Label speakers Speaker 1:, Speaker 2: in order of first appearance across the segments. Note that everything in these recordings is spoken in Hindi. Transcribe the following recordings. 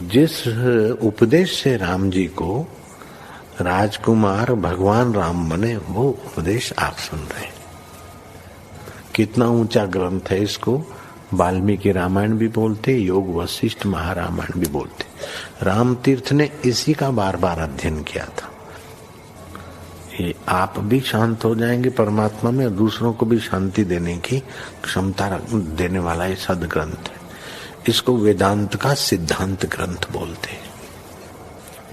Speaker 1: जिस उपदेश से राम जी को राजकुमार भगवान राम बने, वो उपदेश आप सुन रहे हैं। कितना ऊंचा ग्रंथ है। इसको वाल्मीकि रामायण भी बोलते, योग वशिष्ठ महारामायण भी बोलते। राम तीर्थ ने इसी का बार बार अध्ययन किया था। ये आप भी शांत हो जाएंगे परमात्मा में, और दूसरों को भी शांति देने की क्षमता देने वाला ये सदग्रंथ है। इसको वेदांत का सिद्धांत ग्रंथ बोलते हैं।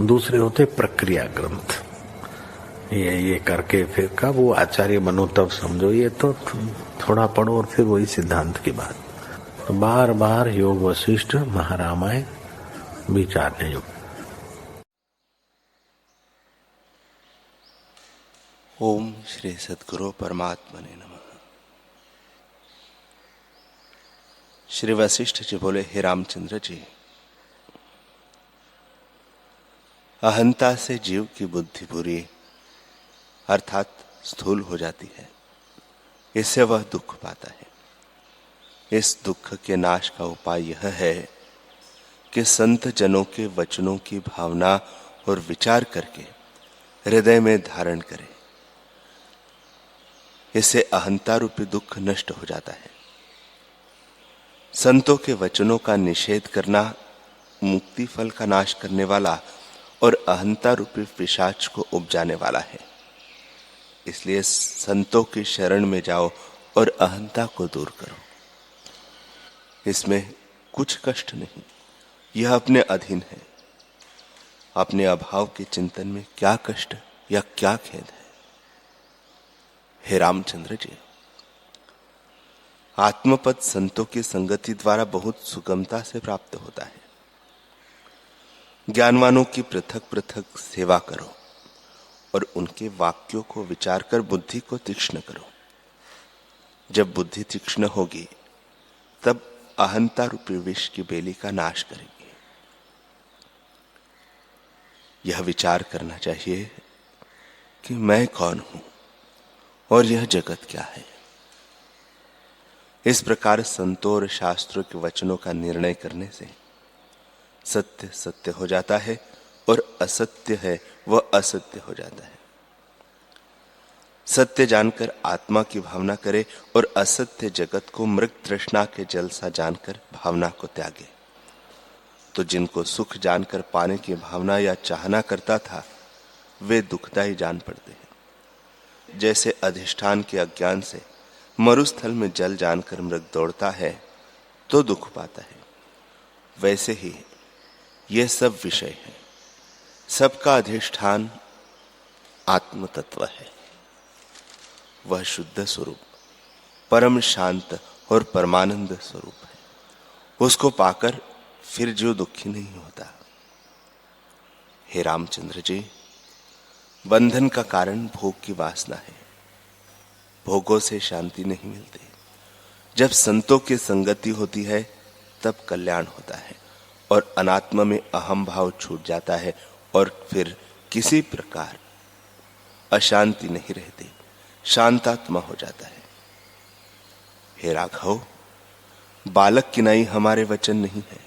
Speaker 1: दूसरे होते प्रक्रिया ग्रंथ। ये करके फिर कब वो आचार्य बनो तब समझो, ये तो थोड़ा पढ़ो और फिर वही सिद्धांत की बात। तो बार बार योग वशिष्ठ महारामायण विचारने योग्य।
Speaker 2: ओम श्री सद्गुरु परमात्मने नमः। श्री वशिष्ठ जी बोले, हे रामचंद्र जी, अहंता से जीव की बुद्धि बुरी अर्थात स्थूल हो जाती है। इससे वह दुख पाता है। इस दुख के नाश का उपाय यह है कि संत जनों के वचनों की भावना और विचार करके हृदय में धारण करे। इससे अहंता रूपी दुख नष्ट हो जाता है। संतों के वचनों का निषेध करना मुक्ति फल का नाश करने वाला और अहंता रूपी पिशाच को उपजाने वाला है। इसलिए संतों की शरण में जाओ और अहंता को दूर करो। इसमें कुछ कष्ट नहीं, यह अपने अधीन है। अपने अभाव के चिंतन में क्या कष्ट या क्या खेद है। हे रामचंद्र जी, आत्मपद संतों की संगति द्वारा बहुत सुगमता से प्राप्त होता है। ज्ञानवानों की पृथक पृथक सेवा करो और उनके वाक्यों को विचार कर बुद्धि को तीक्ष्ण करो। जब बुद्धि तीक्ष्ण होगी तब अहंता रूपी विष की बेली का नाश करेगी। यह विचार करना चाहिए कि मैं कौन हूं और यह जगत क्या है। इस प्रकार संतों और शास्त्रों के वचनों का निर्णय करने से सत्य सत्य हो जाता है और असत्य है वह असत्य हो जाता है। सत्य जानकर आत्मा की भावना करे और असत्य जगत को मृग तृष्णा के जल सा जानकर भावना को त्यागे। तो जिनको सुख जानकर पाने की भावना या चाहना करता था, वे दुखदायी जान पड़ते हैं। जैसे अधिष्ठान के अज्ञान से मरुस्थल में जल जानकर मृग दौड़ता है तो दुख पाता है, वैसे ही ये सब विषय है। सबका अधिष्ठान आत्म तत्व है। वह शुद्ध स्वरूप, परम शांत और परमानंद स्वरूप है। उसको पाकर फिर जो दुखी नहीं होता। हे रामचंद्र जी, बंधन का कारण भोग की वासना है। भोगों से शांति नहीं मिलती। जब संतों की संगति होती है तब कल्याण होता है और अनात्मा में अहम भाव छूट जाता है और फिर किसी प्रकार अशांति नहीं रहती, शांतात्मा हो जाता है। हे राघव, बालक किनाई हमारे वचन नहीं है।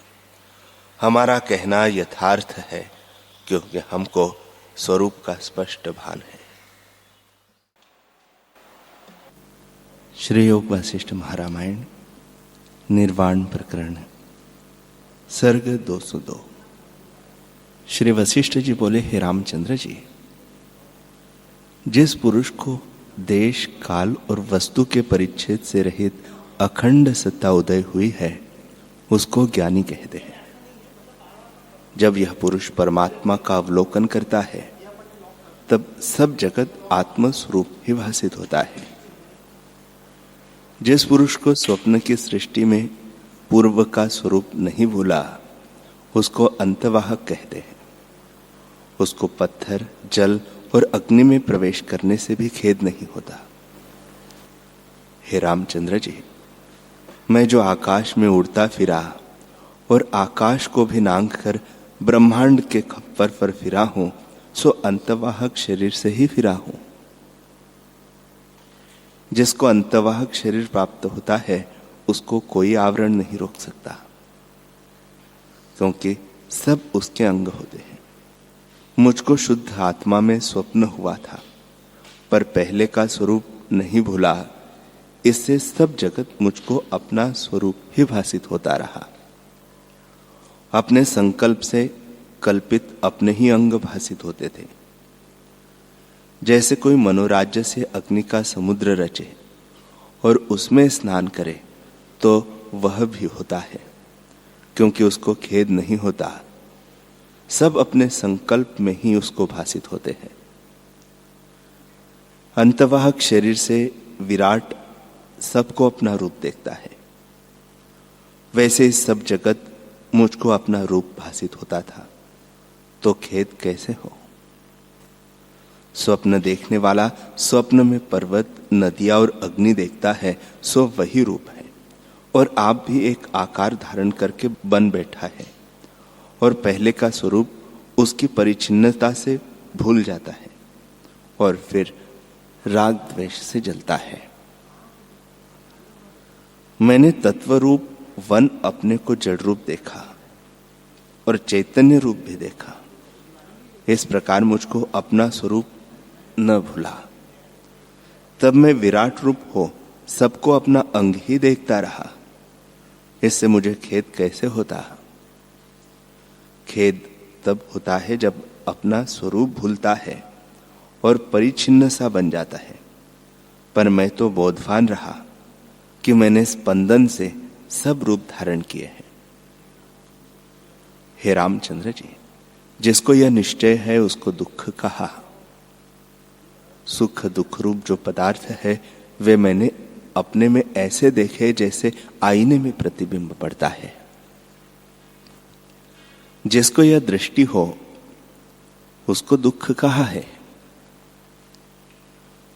Speaker 2: हमारा कहना यथार्थ है क्योंकि हमको स्वरूप का स्पष्ट भान है। श्री योग वशिष्ठ महारामायण निर्वाण प्रकरण सर्ग 202। श्री वशिष्ठ जी बोले, हे रामचंद्र जी, जिस पुरुष को देश काल और वस्तु के परिच्छेद से रहित अखंड सत्ता उदय हुई है उसको ज्ञानी कहते हैं। जब यह पुरुष परमात्मा का अवलोकन करता है तब सब जगत आत्म स्वरूप ही भासित होता है। जिस पुरुष को स्वप्न की सृष्टि में पूर्व का स्वरूप नहीं भूला उसको अंतवाहक कहते हैं। उसको पत्थर, जल और अग्नि में प्रवेश करने से भी खेद नहीं होता। हे रामचंद्र जी, मैं जो आकाश में उड़ता फिरा और आकाश को भी नांग कर ब्रह्मांड के खप्पर पर फिरा हूं, सो अंतवाहक शरीर से ही फिरा हूं। जिसको अंतवाहक शरीर प्राप्त होता है उसको कोई आवरण नहीं रोक सकता, क्योंकि सब उसके अंग होते हैं। मुझको शुद्ध आत्मा में स्वप्न हुआ था, पर पहले का स्वरूप नहीं भूला। इससे सब जगत मुझको अपना स्वरूप ही भासित होता रहा। अपने संकल्प से कल्पित अपने ही अंग भासित होते थे। जैसे कोई मनोराज्य से अग्नि का समुद्र रचे और उसमें स्नान करे तो वह भी होता है, क्योंकि उसको खेद नहीं होता। सब अपने संकल्प में ही उसको भासित होते हैं। अंतवाहक शरीर से विराट सबको अपना रूप देखता है। वैसे ही सब जगत मुझको अपना रूप भासित होता था, तो खेद कैसे हो। स्वप्न देखने वाला स्वप्न में पर्वत, नदियां और अग्नि देखता है, सो वही रूप है। और आप भी एक आकार धारण करके बन बैठा है और पहले का स्वरूप उसकी परिच्छिन्नता से भूल जाता है और फिर राग द्वेष से जलता है। मैंने तत्व रूप वन अपने को जड़ रूप देखा और चैतन्य रूप भी देखा। इस प्रकार मुझको अपना स्वरूप न भूला। तब मैं विराट रूप हो सबको अपना अंग ही देखता रहा। इससे मुझे खेद कैसे होता। खेद तब होता है जब अपना स्वरूप भूलता है और परिच्छिन्न सा बन जाता है। पर मैं तो बोधवान रहा कि मैंने स्पंदन से सब रूप धारण किए हैं। हे रामचंद्र जी, जिसको यह निश्चय है उसको दुख कहा। सुख दुख रूप जो पदार्थ है वे मैंने अपने में ऐसे देखे जैसे आईने में प्रतिबिंब पड़ता है। जिसको यह दृष्टि हो उसको दुख कहा है।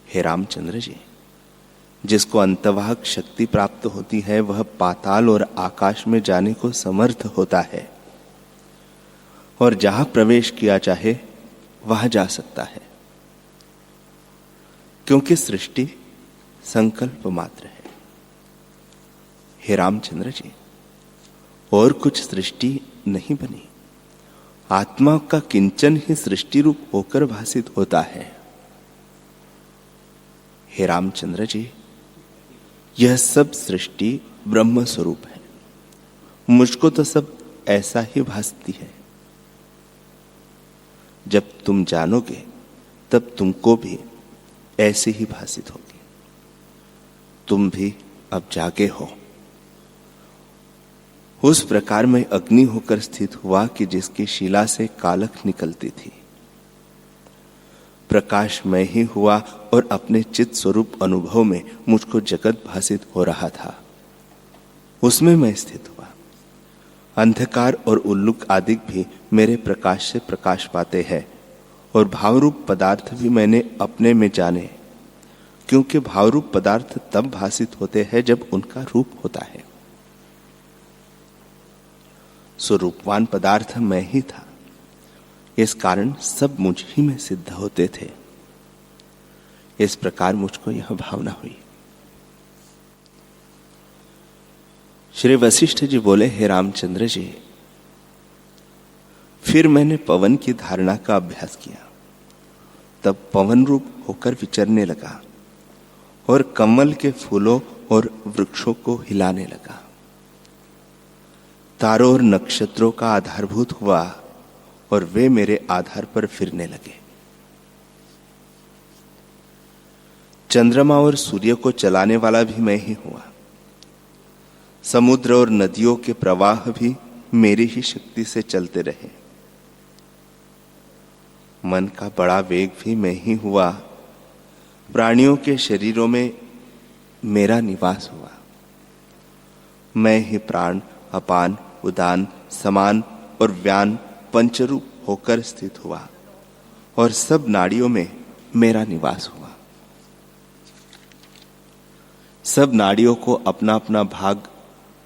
Speaker 2: हे रामचंद्र जी, जिसको अंतवाहक शक्ति प्राप्त होती है वह पाताल और आकाश में जाने को समर्थ होता है और जहां प्रवेश किया चाहे वहां जा सकता है, क्योंकि सृष्टि संकल्प मात्र है। हे रामचंद्र जी, और कुछ सृष्टि नहीं बनी। आत्मा का किंचन ही सृष्टि रूप होकर भासित होता है। हे रामचंद्र जी, यह सब सृष्टि ब्रह्म स्वरूप है। मुझको तो सब ऐसा ही भासती है। जब तुम जानोगे तब तुमको भी ऐसे ही भासित होगी। तुम भी अब जागे हो। उस प्रकार में अग्नि होकर स्थित हुआ कि जिसकी शिला से कालख निकलती थी। प्रकाश मैं ही हुआ और अपने चित्त स्वरूप अनुभव में मुझको जगत भासित हो रहा था, उसमें मैं स्थित हुआ। अंधकार और उल्लुक आदि भी मेरे प्रकाश से प्रकाश पाते हैं और भावरूप पदार्थ भी मैंने अपने में जाने, क्योंकि भावरूप पदार्थ तब भासित होते हैं जब उनका रूप होता है। स्वरूपवान पदार्थ मैं ही था, इस कारण सब मुझ ही में सिद्ध होते थे। इस प्रकार मुझको यह भावना हुई। श्री वशिष्ठ जी बोले, हे रामचंद्र जी, फिर मैंने पवन की धारणा का अभ्यास किया। तब पवन रूप होकर विचरने लगा और कमल के फूलों और वृक्षों को हिलाने लगा। तारों और नक्षत्रों का आधारभूत हुआ और वे मेरे आधार पर फिरने लगे। चंद्रमा और सूर्य को चलाने वाला भी मैं ही हुआ। समुद्र और नदियों के प्रवाह भी मेरी ही शक्ति से चलते रहे। मन का बड़ा वेग भी मैं ही हुआ। प्राणियों के शरीरों में मेरा निवास हुआ। मैं ही प्राण, अपान, उदान, समान और व्यान पंचरूप होकर स्थित हुआ और सब नाड़ियों में मेरा निवास हुआ। सब नाड़ियों को अपना अपना भाग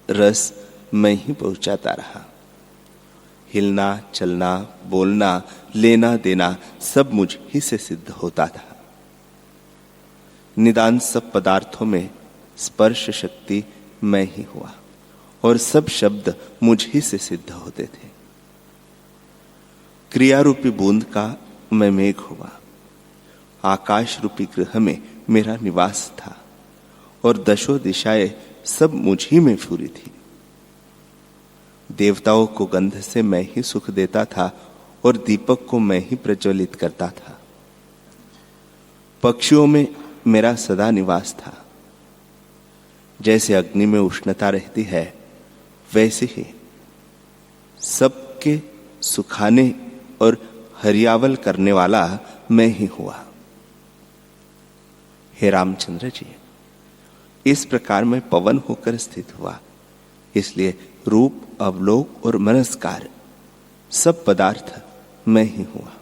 Speaker 2: रस मैं ही पहुंचाता रहा। हिलना, चलना, बोलना, लेना देना सब मुझ ही से सिद्ध होता था। निदान सब पदार्थों में स्पर्श शक्ति मैं ही हुआ और सब शब्द मुझ ही से सिद्ध होते थे। क्रिया रूपी बूंद का मैं मेघ हुआ। आकाश रूपी ग्रह में मेरा निवास था और दशों दिशाएं सब मुझ ही में फूरी थी। देवताओं को गंध से मैं ही सुख देता था और दीपक को मैं ही प्रज्वलित करता था। पक्षियों में मेरा सदा निवास था। जैसे अग्नि में उष्णता रहती है, वैसे ही सबके सुखाने और हरियावल करने वाला मैं ही हुआ। हे रामचंद्र जी, इस प्रकार मैं पवन होकर स्थित हुआ, इसलिए रूप, अवलोक और मनस्कार सब पदार्थ मैं ही हुआ।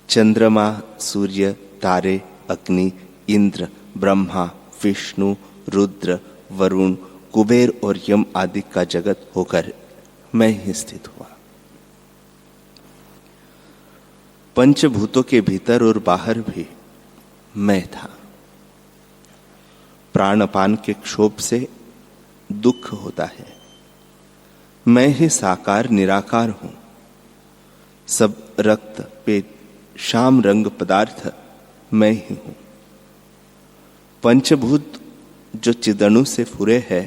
Speaker 2: चंद्रमा, सूर्य, तारे, अग्नि, इंद्र, ब्रह्मा, विष्णु, रुद्र, वरुण, कुबेर और यम आदि का जगत होकर मैं ही स्थित हुआ। पंचभूतों के भीतर और बाहर भी मैं था। प्राणपान के क्षोभ से दुख होता है, मैं ही साकार निराकार हूं। सब रक्त, पेट, श्याम रंग पदार्थ मैं ही हूं। पंचभूत जो चिदणु से फुरे है,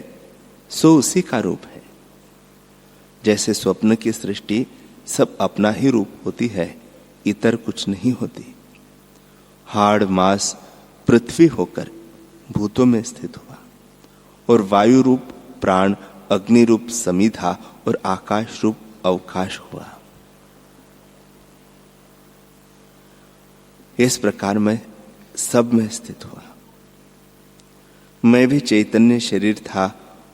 Speaker 2: सो उसी का रूप है। जैसे स्वप्न की सृष्टि सब अपना ही रूप होती है, इतर कुछ नहीं होती। हाड़ मांस पृथ्वी होकर भूतों में स्थित हुआ और वायु रूप प्राण, अग्नि रूप समिधा और आकाश रूप अवकाश हुआ। इस प्रकार मैं सब में स्थित हुआ। मैं भी चैतन्य शरीर था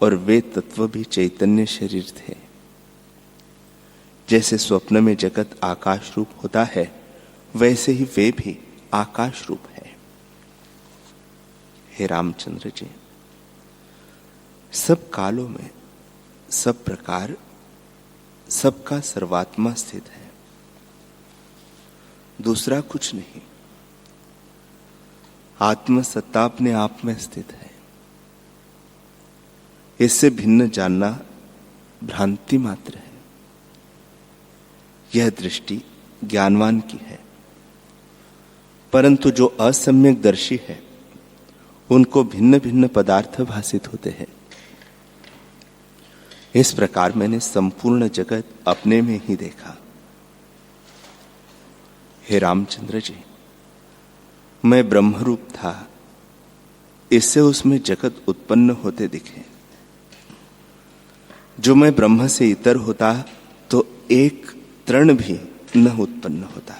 Speaker 2: और वे तत्व भी चैतन्य शरीर थे। जैसे स्वप्न में जगत आकाश रूप होता है, वैसे ही वे भी आकाश रूप है। हे रामचंद्र जी, सब कालों में, सब प्रकार, सबका सर्वात्मा स्थित है, दूसरा कुछ नहीं। आत्म सत्ता अपने आप में स्थित है। इससे भिन्न जानना भ्रांति मात्र है। यह दृष्टि ज्ञानवान की है, परंतु जो असम्यक दर्शी है, उनको भिन्न भिन्न पदार्थ भासित होते हैं। इस प्रकार मैंने संपूर्ण जगत अपने में ही देखा। हे रामचंद्र जी, मैं ब्रह्मरूप था, इससे उसमें जगत उत्पन्न होते दिखे। जो मैं ब्रह्म से इतर होता तो एक तृण भी न उत्पन्न होता।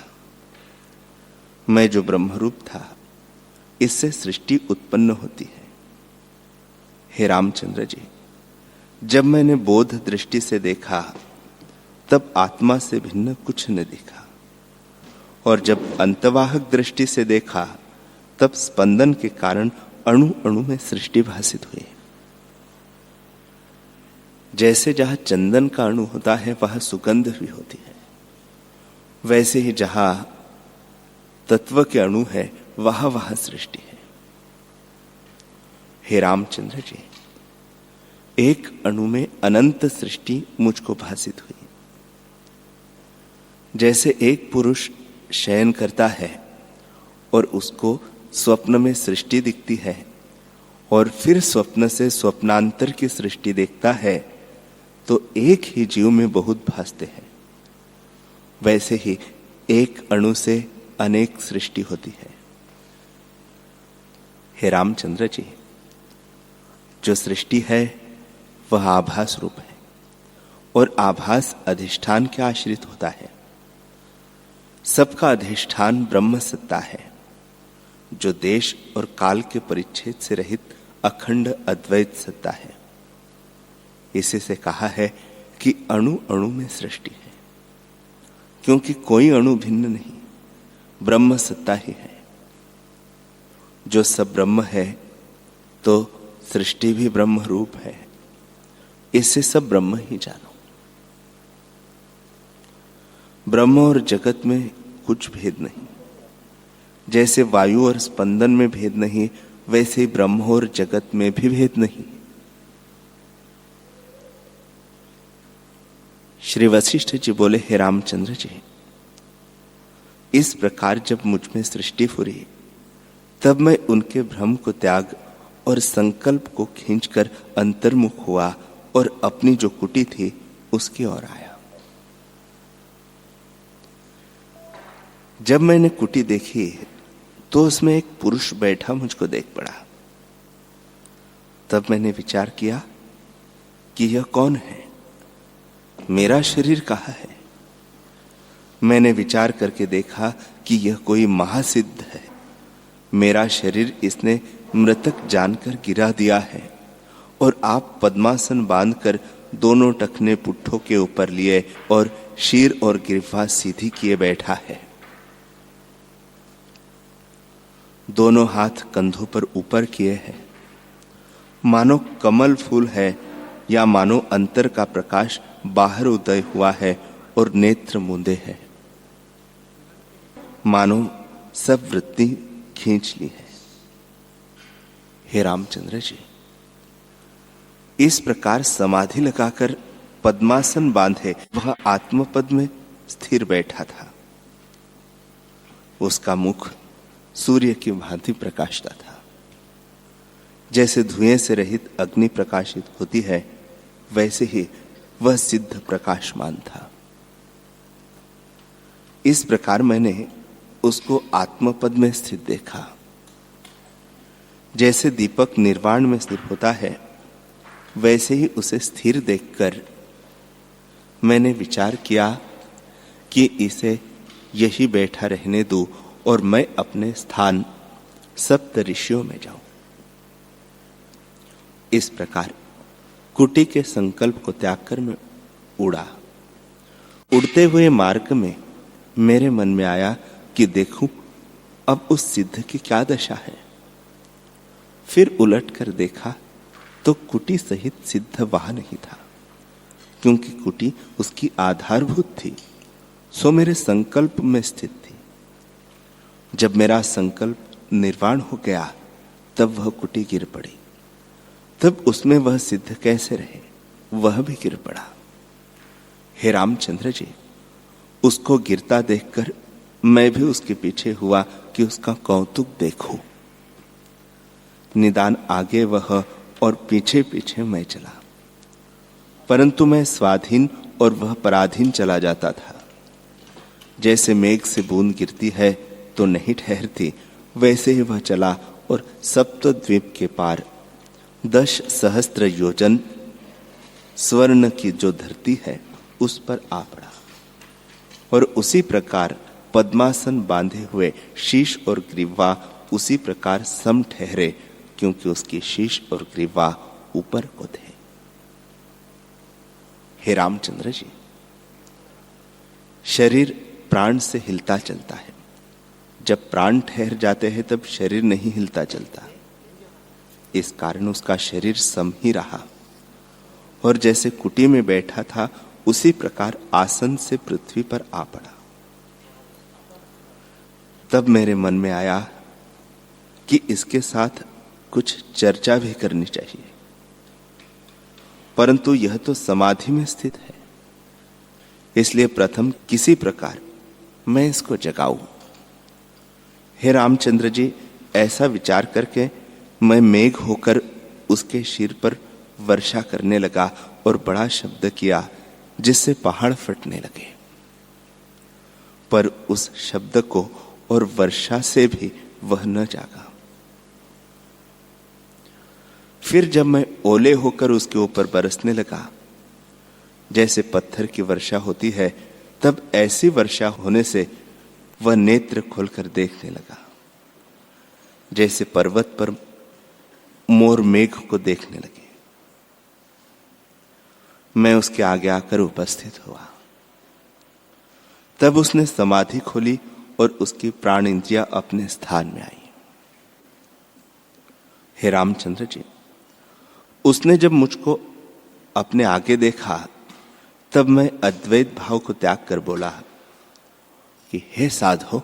Speaker 2: मैं जो ब्रह्मरूप था, इससे सृष्टि उत्पन्न होती है। हे रामचंद्र जी, जब मैंने बोध दृष्टि से देखा, तब आत्मा से भिन्न कुछ न दिखा, और जब अंतवाहक दृष्टि से देखा, तब स्पंदन के कारण अणु अणु में सृष्टि भासित हुई। जैसे जहां चंदन का अणु होता है, वहां सुगंध भी होती है, वैसे ही जहां तत्व के अणु है, वहां वहां सृष्टि है। हे रामचंद्र जी, एक अणु में अनंत सृष्टि मुझको भासित हुई। जैसे एक पुरुष शयन करता है और उसको स्वप्न में सृष्टि दिखती है, और फिर स्वप्न से स्वप्नांतर की सृष्टि देखता है, तो एक ही जीव में बहुत भासते हैं। वैसे ही एक अणु से अनेक सृष्टि होती है। हे रामचंद्र जी, जो सृष्टि है वह आभास रूप है, और आभास अधिष्ठान के आश्रित होता है। सबका अधिष्ठान ब्रह्म सत्ता है, जो देश और काल के परिच्छेद से रहित अखंड अद्वैत सत्ता है। इसी से कहा है कि अणु अणु में सृष्टि है, क्योंकि कोई अणु भिन्न नहीं, ब्रह्म सत्ता ही है। जो सब ब्रह्म है, तो सृष्टि भी ब्रह्म रूप है। इससे सब ब्रह्म ही जानो। ब्रह्म और जगत में कुछ भेद नहीं। जैसे वायु और स्पंदन में भेद नहीं, वैसे ब्रह्म और जगत में भी भेद नहीं। श्री वशिष्ठ जी बोले, हे रामचंद्र जी, इस प्रकार जब मुझ में सृष्टि फुरी, तब मैं उनके भ्रम को त्याग और संकल्प को खींचकर अंतर्मुख हुआ और अपनी जो कुटी थी उसकी ओर आया। जब मैंने कुटी देखी तो उसमें एक पुरुष बैठा मुझको देख पड़ा। तब मैंने विचार किया कि यह कौन है, मेरा शरीर कहाँ है। मैंने विचार करके देखा कि यह कोई महासिद्ध है। मेरा शरीर इसने मृतक जानकर गिरा दिया है और आप पद्मासन बांधकर दोनों टखने पुट्ठों के ऊपर लिए और शीर और गिरफा सीधी किए बैठा है। दोनों हाथ कंधों पर ऊपर किए हैं, मानो कमल फूल है या मानो अंतर का प्रकाश बाहर उदय हुआ है और नेत्र मूंदे हैं, मानो सब वृत्ति खींच ली है। हे रामचंद्र जी, इस प्रकार समाधि लगाकर पद्मासन बांधे वह आत्मपद में स्थिर बैठा था। उसका मुख सूर्य की भांति प्रकाशता था। जैसे धुएं से रहित अग्नि प्रकाशित होती है, वैसे ही वह सिद्ध प्रकाशमान था। इस प्रकार मैंने उसको आत्मपद में स्थित देखा। जैसे दीपक निर्वाण में स्थिर होता है, वैसे ही उसे स्थिर देखकर मैंने विचार किया कि इसे यही बैठा रहने दूं और मैं अपने स्थान सप्त ऋषियों में जाऊं। इस प्रकार कुटी के संकल्प को त्याग कर मैं उड़ा। उड़ते हुए मार्ग में मेरे मन में आया कि देखूं अब उस सिद्ध की क्या दशा है। फिर उलट कर देखा तो कुटी सहित सिद्ध वहां नहीं था, क्योंकि कुटी उसकी आधारभूत थी, सो मेरे संकल्प में स्थित थी। जब मेरा संकल्प निर्वाण हो गया, तब वह कुटी गिर पड़ी। तब उसमें वह सिद्ध कैसे रहे, वह भी गिर पड़ा। हे रामचंद्र जी, उसको गिरता देखकर मैं भी उसके पीछे हुआ कि उसका कौतुक देखूं। निदान आगे वह और पीछे पीछे मैं चला, परंतु मैं स्वाधीन और वह पराधीन चला जाता था। जैसे मेघ से बूंद गिरती है तो नहीं ठहरती, वैसे ही वह चला और सप्तद्वीप के पार 10 सहस्त्र योजन स्वर्ण की जो धरती है उस पर आ पड़ा। और उसी प्रकार पद्मासन बांधे हुए शीश और ग्रीवा उसी प्रकार सम ठहरे, क्योंकि उसकी शीश और ग्रीवा ऊपर को थे। हे रामचंद्र जी, शरीर प्राण से हिलता चलता है। जब प्राण ठहर जाते हैं तब शरीर नहीं हिलता चलता। इस कारण उसका शरीर सम ही रहा और जैसे कुटी में बैठा था उसी प्रकार आसन से पृथ्वी पर आ पड़ा। तब मेरे मन में आया कि इसके साथ कुछ चर्चा भी करनी चाहिए, परंतु यह तो समाधि में स्थित है, इसलिए प्रथम किसी प्रकार मैं इसको जगाऊं। हे रामचंद्र जी, ऐसा विचार करके मैं मेघ होकर उसके सिर पर वर्षा करने लगा और बड़ा शब्द किया, जिससे पहाड़ फटने लगे। पर उस शब्द को और वर्षा से भी वह न जागा। फिर जब मैं ओले होकर उसके ऊपर बरसने लगा, जैसे पत्थर की वर्षा होती है, तब ऐसी वर्षा होने से वह नेत्र खोलकर देखने लगा, जैसे पर्वत पर मोर मेघ को देखने लगे। मैं उसके आगे आकर उपस्थित हुआ। तब उसने समाधि खोली और उसकी प्राण इंद्रियां अपने स्थान में आई। हे रामचंद्र जी, उसने जब मुझको अपने आगे देखा, तब मैं अद्वैत भाव को त्याग कर बोला कि हे साधो,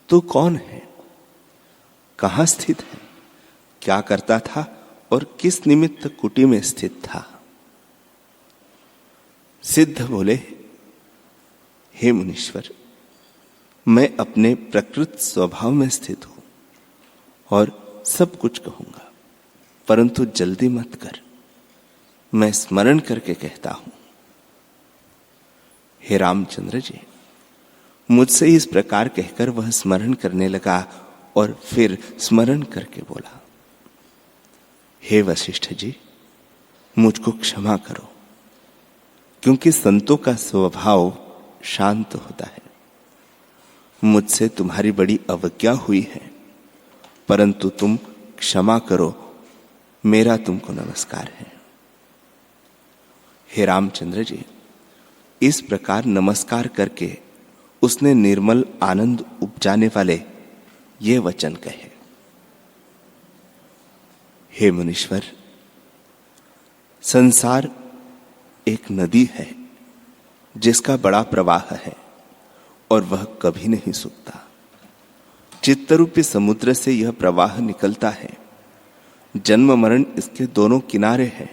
Speaker 2: तू कौन है, कहां स्थित है, क्या करता था और किस निमित्त कुटी में स्थित था। सिद्ध बोले, हे मुनीश्वर, मैं अपने प्रकृत स्वभाव में स्थित हूं और सब कुछ कहूंगा, परंतु जल्दी मत कर, मैं स्मरण करके कहता हूं। हे रामचंद्र जी, मुझसे इस प्रकार कहकर वह स्मरण करने लगा और फिर स्मरण करके बोला, हे वशिष्ठ जी, मुझको क्षमा करो, क्योंकि संतों का स्वभाव शांत होता है। मुझसे तुम्हारी बड़ी अवज्ञा हुई है, परंतु तुम क्षमा करो, मेरा तुमको नमस्कार है। हे रामचंद्र जी, इस प्रकार नमस्कार करके उसने निर्मल आनंद उपजाने वाले ये वचन कहे, हे मुनीश्वर, संसार एक नदी है जिसका बड़ा प्रवाह है और वह कभी नहीं सूखता। चित्तरूपी समुद्र से यह प्रवाह निकलता है। जन्म मरण इसके दोनों किनारे हैं।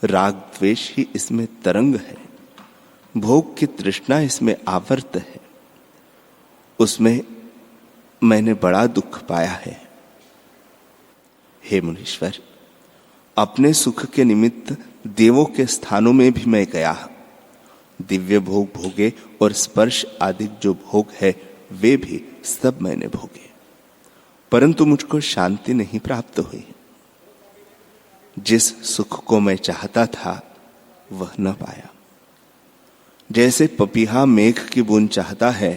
Speaker 2: राग द्वेष ही इसमें तरंग है। भोग की तृष्णा इसमें आवर्त है। उसमें मैंने बड़ा दुख पाया है। हे मुनीश्वर, अपने सुख के निमित्त देवों के स्थानों में भी मैं गया। दिव्य भोग भोगे और स्पर्श आदि जो भोग है वे भी सब मैंने भोगे, परंतु मुझको शांति नहीं प्राप्त हुई। जिस सुख को मैं चाहता था वह न पाया। जैसे पपीहा मेघ की बूंद चाहता है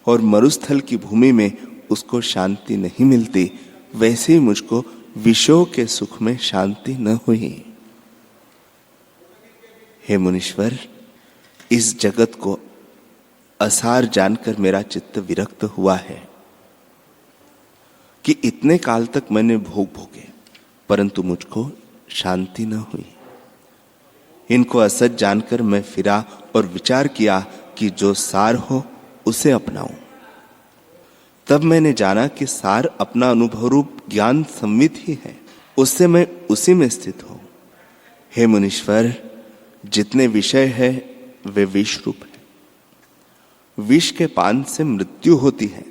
Speaker 2: और मरुस्थल की भूमि में उसको शांति नहीं मिलती, वैसे ही मुझको विषयों के सुख में शांति न हुई। हे मुनीश्वर, इस जगत को असार जानकर मेरा चित्त विरक्त हुआ है कि इतने काल तक मैंने भोग भोगे, परंतु मुझको शांति न हुई। इनको असत जानकर मैं फिरा और विचार किया कि जो सार हो उसे अपनाऊं। तब मैंने जाना कि सार अपना अनुभव रूप ज्ञान संवित ही है, उससे मैं उसी में स्थित हूं। हे मुनीश्वर, जितने विषय है वे विष रूप है। विष के पान से मृत्यु होती है।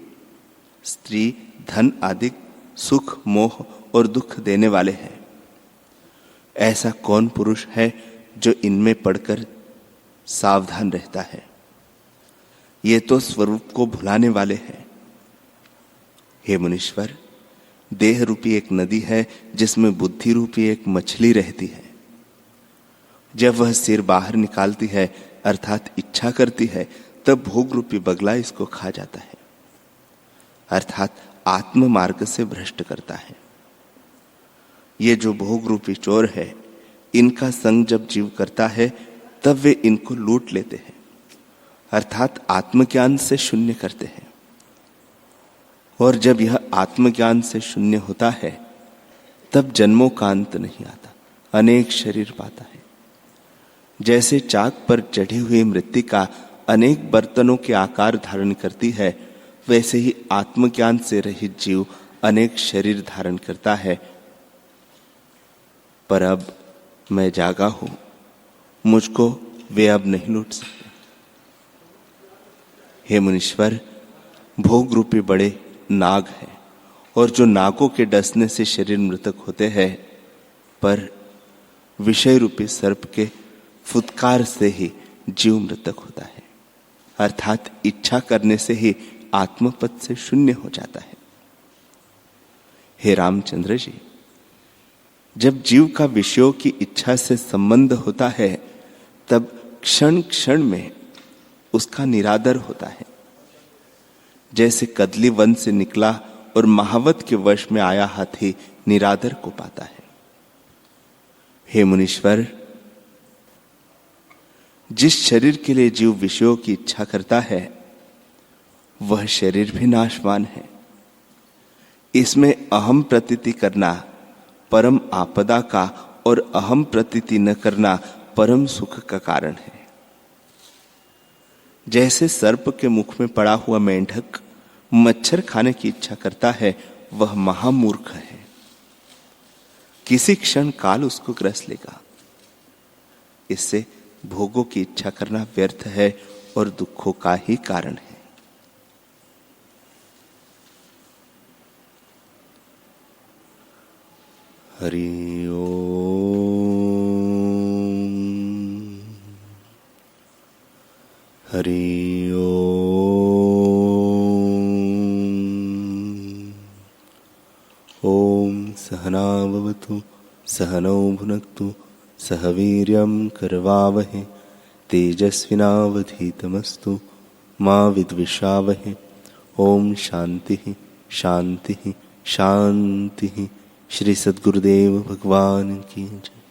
Speaker 2: स्त्री, धन आदि सुख, मोह और दुख देने वाले हैं। ऐसा कौन पुरुष है जो इनमें पड़कर सावधान रहता है? ये तो स्वरूप को भुलाने वाले हैं। हे मुनीश्वर, देह रूपी एक नदी है जिसमें बुद्धि रूपी एक मछली रहती है। जब वह सिर बाहर निकालती है अर्थात इच्छा करती है, तब भोग रूपी बगला इसको खा जाता है, अर्थात आत्म मार्ग से भ्रष्ट करता है। ये जो भोग रूपी चोर है, इनका संग जब जीव करता है तब वे इनको लूट लेते हैं, अर्थात आत्मज्ञान से शून्य करते हैं। और जब यह आत्मज्ञान से शून्य होता है तब जन्मों का अंत नहीं आता, अनेक शरीर पाता है। जैसे चाक पर चढ़ी हुई मृत्तिका अनेक बर्तनों के आकार धारण करती है, वैसे ही आत्मज्ञान से रहित जीव अनेक शरीर धारण करता है। पर अब मैं जागा हूं, मुझको वे अब नहीं लूट सकते। हे मुनीश्वर, भोग रूपी बड़े नाग है और जो नागों के डसने से शरीर मृतक होते हैं, पर विषय रूपी सर्प के फुत्कार से ही जीव मृतक होता है, अर्थात इच्छा करने से ही आत्मपद से शून्य हो जाता है। हे रामचंद्र जी, जब जीव का विषयों की इच्छा से संबंध होता है तब क्षण क्षण में उसका निरादर होता है। जैसे कदली वन से निकला और महावत के वश में आया हाथी निरादर को पाता है। हे मुनीश्वर, जिस शरीर के लिए जीव विषयों की इच्छा करता है वह शरीर भी नाशवान है। इसमें अहम प्रतीति करना परम आपदा का और अहम प्रतीति न करना परम सुख का कारण है। जैसे सर्प के मुख में पड़ा हुआ मेंढक मच्छर खाने की इच्छा करता है, वह महामूर्ख है। किसी क्षण काल उसको ग्रस लेगा। इससे भोगों की इच्छा करना व्यर्थ है और दुखों का ही कारण है। हरि ओम, हरि ओम। ओम सहना भवतु सहनौ भुनक्तु सह वीर्यं करवावहे तेजस्विनावधीतमस्तु मा विद्विषावहे। ओम शांति शांति शांति। श्री सद्गुरुदेव भगवान की जय।